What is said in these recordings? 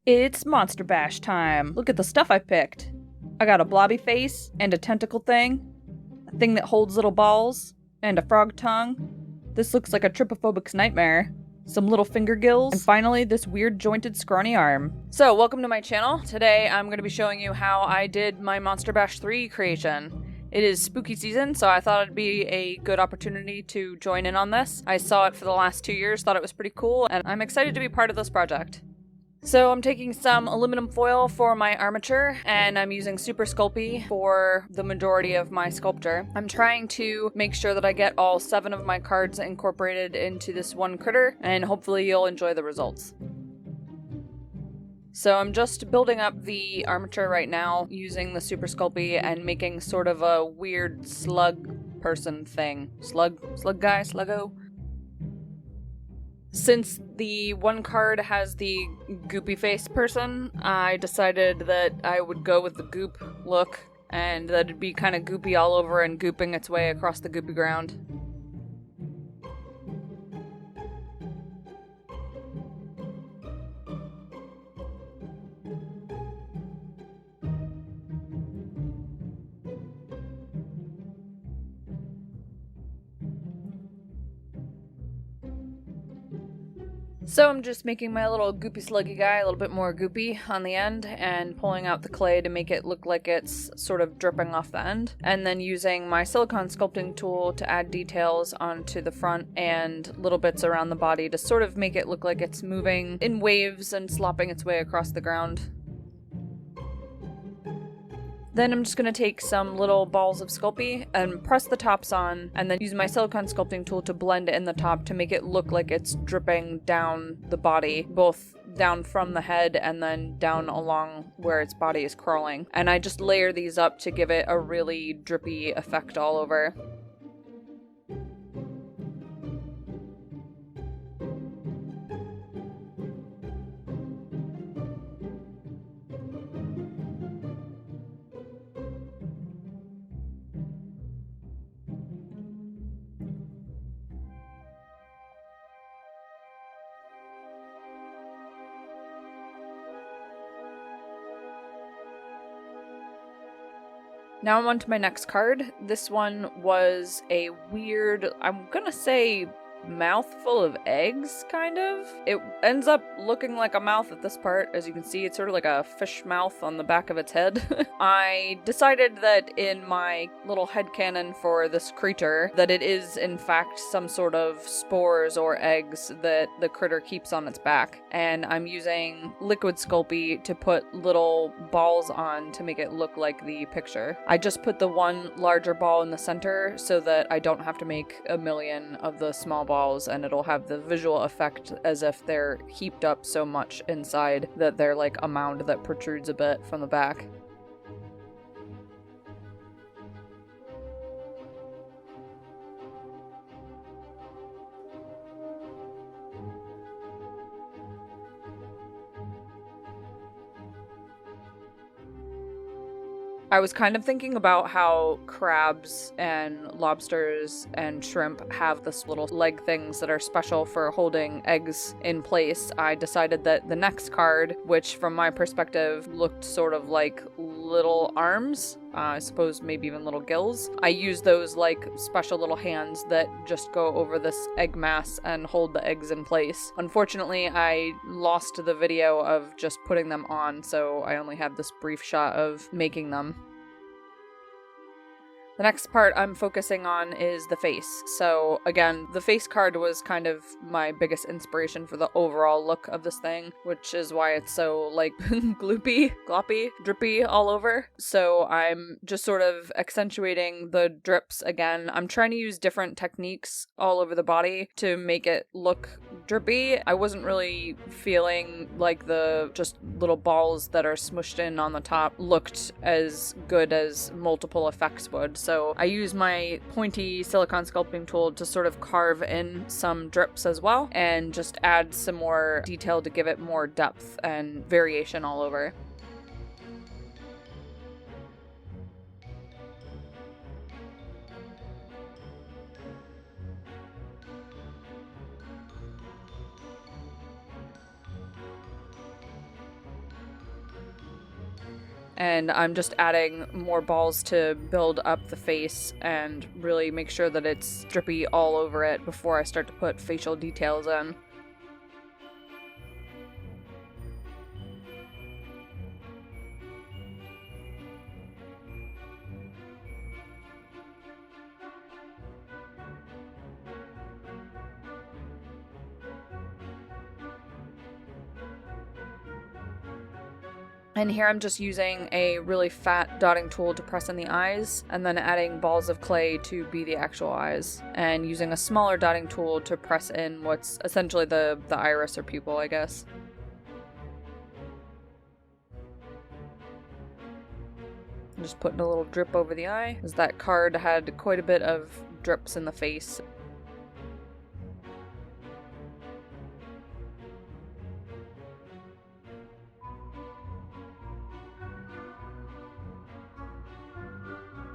It's Monster Bash time. Look at the stuff I picked. I got a blobby face and a tentacle thing, a thing that holds little balls, and a frog tongue. This looks like a trypophobic's nightmare. Some little finger gills, and finally this weird jointed scrawny arm. So welcome to my channel. Today I'm going to be showing you how I did my Monster Bash 3 creation. It is spooky season, so I thought it'd be a good opportunity to join in on this. I saw it for the last 2 years, thought it was pretty cool, and I'm excited to be part of this project. So I'm taking some aluminum foil for my armature, and I'm using Super Sculpey for the majority of my sculpture. I'm trying to make sure that I get all 7 of my cards incorporated into this one critter, and hopefully you'll enjoy the results. So I'm just building up the armature right now using the Super Sculpey and making sort of a weird slug person thing. Slug guy? Sluggo? Since the one card has the goopy face person, I decided that I would go with the goop look and that it'd be kind of goopy all over and gooping its way across the goopy ground. So I'm just making my little goopy sluggy guy a little bit more goopy on the end and pulling out the clay to make it look like it's sort of dripping off the end. And then using my silicone sculpting tool to add details onto the front and little bits around the body to sort of make it look like it's moving in waves and slopping its way across the ground. Then I'm just going to take some little balls of Sculpey and press the tops on, and then use my silicone sculpting tool to blend in the top to make it look like it's dripping down the body, both down from the head and then down along where its body is crawling. And I just layer these up to give it a really drippy effect all over. Now I'm on to my next card. This one was a weird, I'm gonna say, mouthful of eggs, kind of. It ends up looking like a mouth at this part. As you can see, it's sort of like a fish mouth on the back of its head. I decided that in my little headcanon for this creature, that it is in fact some sort of spores or eggs that the critter keeps on its back. And I'm using liquid Sculpey to put little balls on to make it look like the picture. I just put the one larger ball in the center so that I don't have to make a million of the small balls, and it'll have the visual effect as if they're heaped up so much inside that they're like a mound that protrudes a bit from the back. I was kind of thinking about how crabs and lobsters and shrimp have this little leg things that are special for holding eggs in place. I decided that the next card, which from my perspective looked sort of like little arms, I suppose maybe even little gills, I used those like special little hands that just go over this egg mass and hold the eggs in place. Unfortunately, I lost the video of just putting them on, so I only have this brief shot of making them. The next part I'm focusing on is the face. So again, the face card was kind of my biggest inspiration for the overall look of this thing, which is why it's so like gloopy, gloppy, drippy all over. So I'm just sort of accentuating the drips again. I'm trying to use different techniques all over the body to make it look drippy. I wasn't really feeling like the just little balls that are smushed in on the top looked as good as multiple effects would. So I use my pointy silicone sculpting tool to sort of carve in some drips as well and just add some more detail to give it more depth and variation all over. and I'm just adding more balls to build up the face and really make sure that it's drippy all over it before I start to put facial details in. And here I'm just using a really fat dotting tool to press in the eyes, and then adding balls of clay to be the actual eyes, and using a smaller dotting tool to press in what's essentially the iris or pupil, I guess. I'm just putting a little drip over the eye, as that card had quite a bit of drips in the face.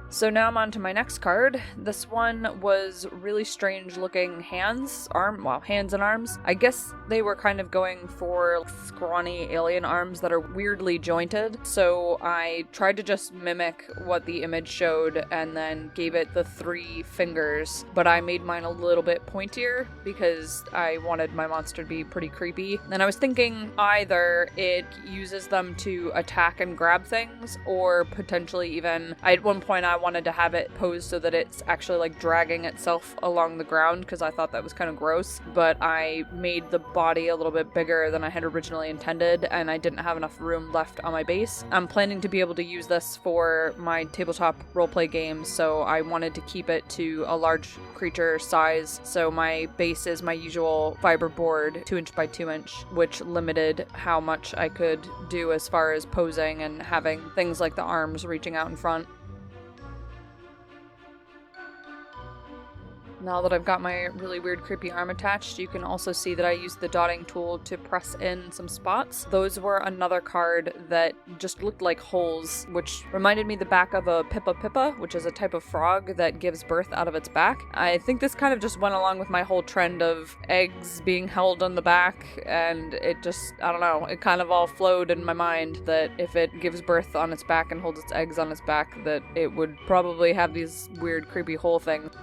So now I'm on to my next card. This one was really strange looking hands and arms. I guess they were kind of going for scrawny alien arms that are weirdly jointed. So I tried to just mimic what the image showed and then gave it the 3 fingers, but I made mine a little bit pointier because I wanted my monster to be pretty creepy. And I was thinking either it uses them to attack and grab things, or potentially even, at one point I wanted to have it posed so that it's actually like dragging itself along the ground, because I thought that was kind of gross, but I made the body a little bit bigger than I had originally intended, and I didn't have enough room left on my base. I'm planning to be able to use this for my tabletop roleplay games, so I wanted to keep it to a large creature size, so my base is my usual fiber board, 2" by 2", which limited how much I could do as far as posing and having things like the arms reaching out in front. Now that I've got my really weird creepy arm attached, you can also see that I used the dotting tool to press in some spots. Those were another card that just looked like holes, which reminded me the back of a pippa, which is a type of frog that gives birth out of its back. I think this kind of just went along with my whole trend of eggs being held on the back, and it just, I don't know, it kind of all flowed in my mind that if it gives birth on its back and holds its eggs on its back, that it would probably have these weird creepy hole things.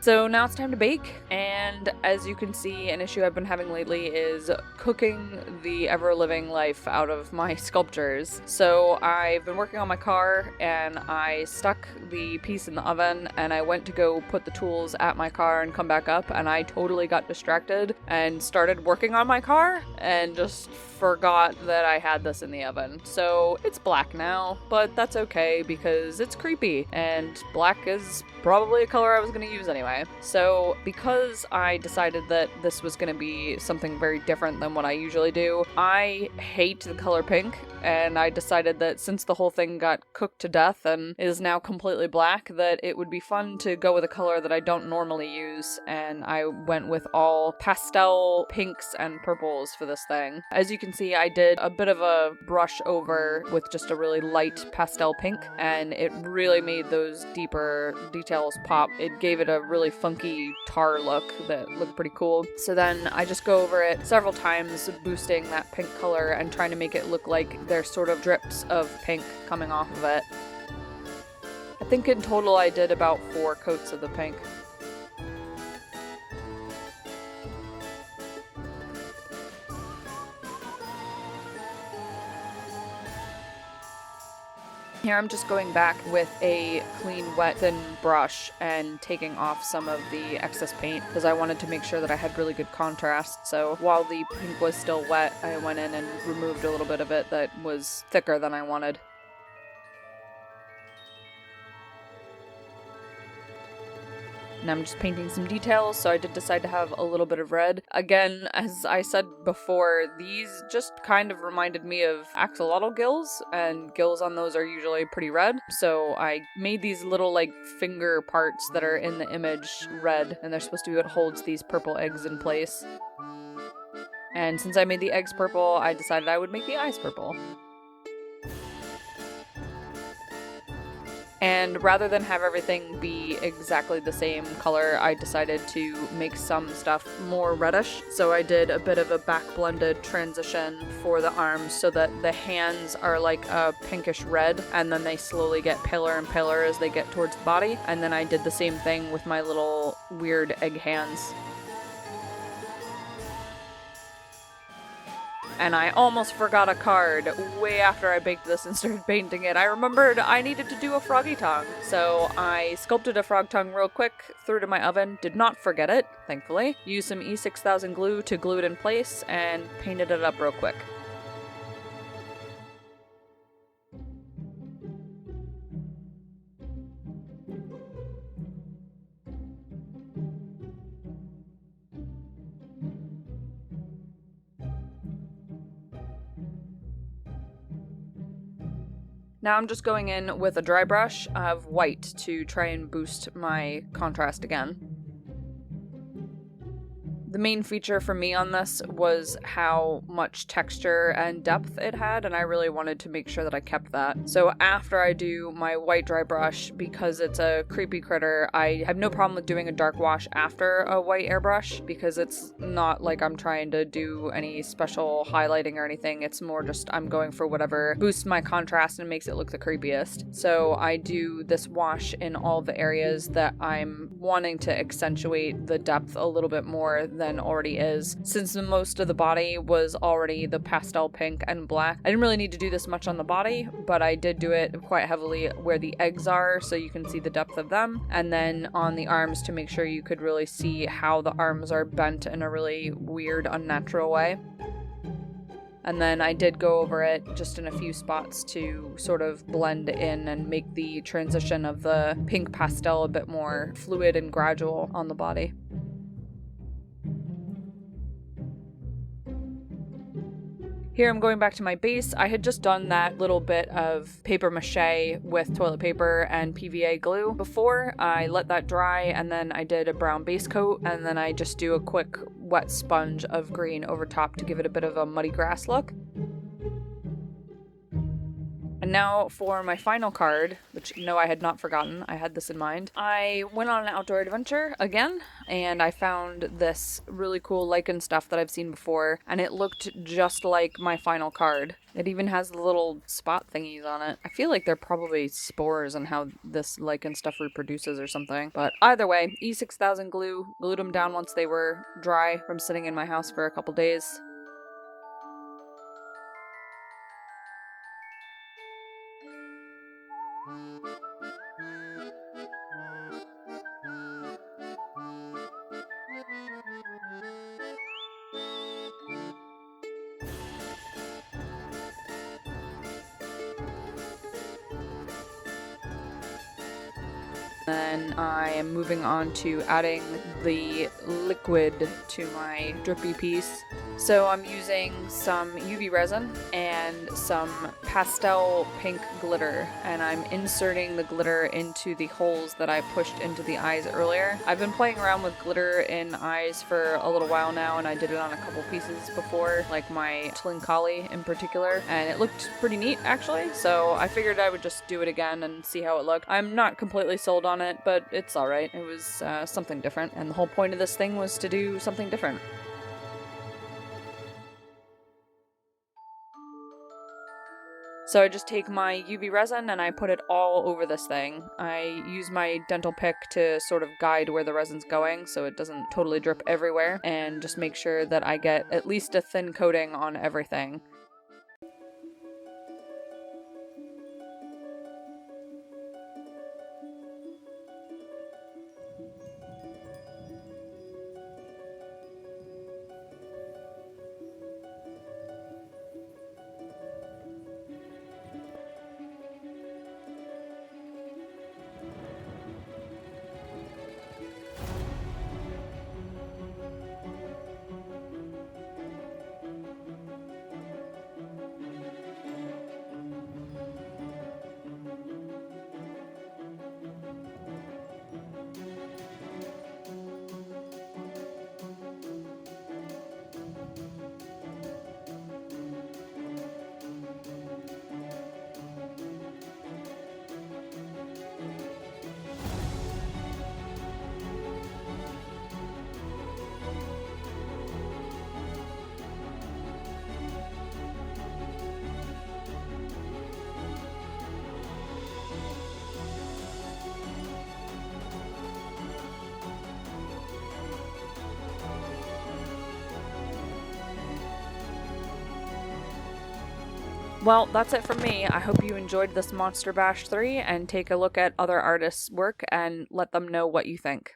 So now it's time to bake, and as you can see, an issue I've been having lately is cooking the ever-living life out of my sculptures. So I've been working on my car, and I stuck the piece in the oven, and I went to go put the tools at my car and come back up, and I totally got distracted and started working on my car, and just forgot that I had this in the oven. So it's black now, but that's okay because it's creepy, and black is probably a color I was going to use anyway. So because I decided that this was going to be something very different than what I usually do, I hate the color pink, and I decided that since the whole thing got cooked to death and is now completely black, that it would be fun to go with a color that I don't normally use, and I went with all pastel pinks and purples for this thing. As you can see, I did a bit of a brush over with just a really light pastel pink, and it really made those deeper details pop. It gave it a really funky tar look that looked pretty cool. So then I just go over it several times, boosting that pink color and trying to make it look like there's sort of drips of pink coming off of it. I think in total I did about 4 coats of the pink. Here I'm just going back with a clean, wet, thin brush and taking off some of the excess paint because I wanted to make sure that I had really good contrast. So while the pink was still wet, I went in and removed a little bit of it that was thicker than I wanted. And I'm just painting some details, so I did decide to have a little bit of red. Again, as I said before, these just kind of reminded me of axolotl gills, and gills on those are usually pretty red. So I made these little like finger parts that are in the image red, and they're supposed to be what holds these purple eggs in place. And since I made the eggs purple, I decided I would make the eyes purple. And rather than have everything be exactly the same color, I decided to make some stuff more reddish. So I did a bit of a back blended transition for the arms so that the hands are like a pinkish red, and then they slowly get paler and paler as they get towards the body. And then I did the same thing with my little weird egg hands. And I almost forgot a card way after I baked this and started painting it. I remembered I needed to do a froggy tongue. So I sculpted a frog tongue real quick, threw it in my oven, did not forget it, thankfully. Used some E6000 glue to glue it in place and painted it up real quick. Now I'm just going in with a dry brush of white to try and boost my contrast again. The main feature for me on this was how much texture and depth it had, and I really wanted to make sure that I kept that. So after I do my white dry brush, because it's a creepy critter, I have no problem with doing a dark wash after a white airbrush, because it's not like I'm trying to do any special highlighting or anything. It's more just I'm going for whatever boosts my contrast and makes it look the creepiest. So I do this wash in all the areas that I'm wanting to accentuate the depth a little bit more than already is. Since most of the body was already the pastel pink and black, I didn't really need to do this much on the body, but I did do it quite heavily where the eggs are so you can see the depth of them, and then on the arms to make sure you could really see how the arms are bent in a really weird, unnatural way. And then I did go over it just in a few spots to sort of blend in and make the transition of the pink pastel a bit more fluid and gradual on the body. Here I'm going back to my base. I had just done that little bit of paper mache with toilet paper and PVA glue before. I let that dry, and then I did a brown base coat, and then I just do a quick wet sponge of green over top to give it a bit of a muddy grass look. And now for my final card, which no, I had not forgotten, I had this in mind. I went on an outdoor adventure again, and I found this really cool lichen stuff that I've seen before, and it looked just like my final card. It even has the little spot thingies on it. I feel like they're probably spores and how this lichen stuff reproduces or something. But either way, E6000 glue, glued them down once they were dry from sitting in my house for a couple days. Then I am moving on to adding the liquid to my drippy piece. So I'm using some UV resin and some pastel pink glitter, and I'm inserting the glitter into the holes that I pushed into the eyes earlier. I've been playing around with glitter in eyes for a little while now, and I did it on a couple pieces before, like my Tlinkali in particular, and it looked pretty neat actually, so I figured I would just do it again and see how it looked. I'm not completely sold on it, but it's alright. It was something different, and the whole point of this thing was to do something different. So I just take my UV resin and I put it all over this thing. I use my dental pick to sort of guide where the resin's going so it doesn't totally drip everywhere, and just make sure that I get at least a thin coating on everything. Well, that's it from me. I hope you enjoyed this Monster Bash 3 and take a look at other artists' work and let them know what you think.